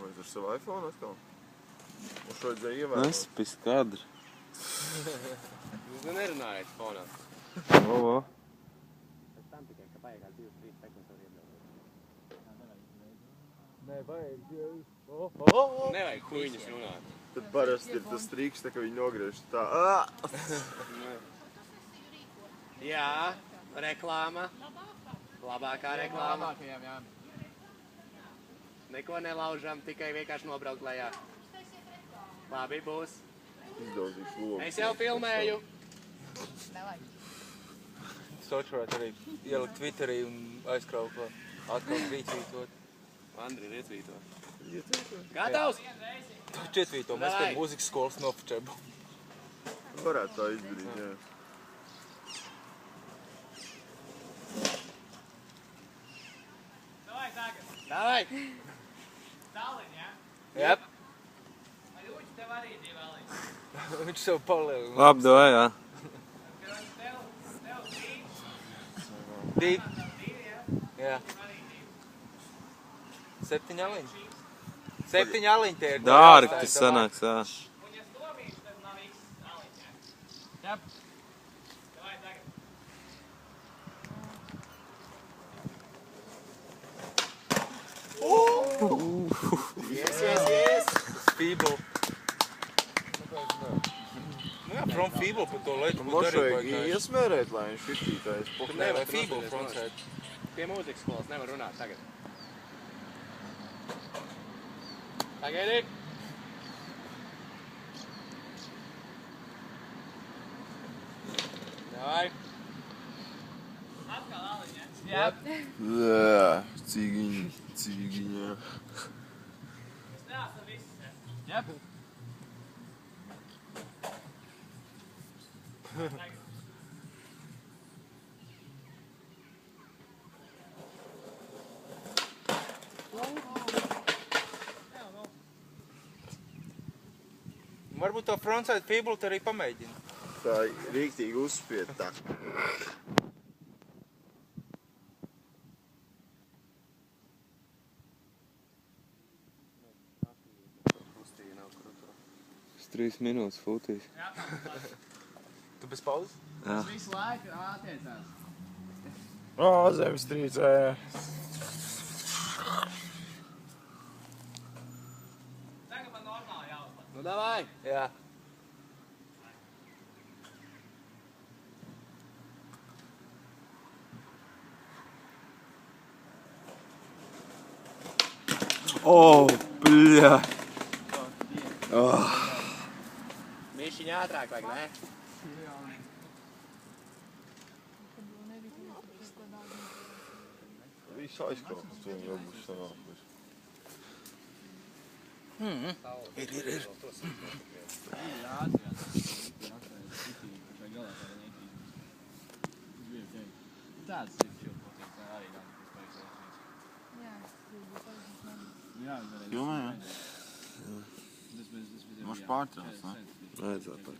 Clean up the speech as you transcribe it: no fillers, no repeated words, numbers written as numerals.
Ar savu iPhone atkal? Un šo vajadzēja ievērot. Nespis kadri. Jūs nerunājat fonā. O. Pēc tam tikai, ka vajag 2-3 sekundes var iebraukt. Nevajag huiņas runāt. Tad parasti ir tas triks, tā, ka viņi nogriež tā. Jā, reklāma. Labākā reklāma. Neko nelaužam, tikai vienkārši nobraukt lejā. Labi, būs. Izdaudzīšu logu. Es jau filmēju. Soči varētu arī ielikt Twitterī un aizkraut atkal rītvītot. Andri, rietvīto. Gatavs? Tu četvīto, mēs kā mūzikas skolas nofočēbu. Varētu tā izdarīt, jā. Davai! Stalin, jā? Jep. Vai Uģi tev arī 2 vēlīgi? Viņš sev palielina. Labi, doj, jā. Tev 2? 2. 2, jā? Jā. Arī 2. 7 aliņi. 7 aliņi tie ir. Dārgi tas sanāks, jā. Un ja stomīši, tad nav viss aliņi, jā? Jep. Vai tagad? Yes! Feeble. Nu jā, from Feeble par to leģu būtu Moš arī vajag baigājuši. iesmērēt, lai viņš šitītājs Tur pokļā. nevar Feeble frontēt. Pie mūzikas skolas nevar runāt tagad. Pagaidi! Davai! Atkal aliņi, jā? Jep! Jā, cīgiņā. Es neesmu viss, jā? Jep! Tagad. Varbūt to frontside Feeble te arī pamēģina. Tā rīktīgi uzspied tā. Tas 3 minūtes futīs. Tu bez pauzes? Jā. Visu laiku attiecās. Zemestrīcē. Tagad man normāli jāuzlāk. Nu, davai! Jā. Bļā. Mišiņ ātrāk vajag, ne? Visu aizkraut, to jau būs sanākuši. Ir. Tāds ir šilpoties, arī gan Filmē, jā? Moš pārtrauc, ne? Vajadzētu.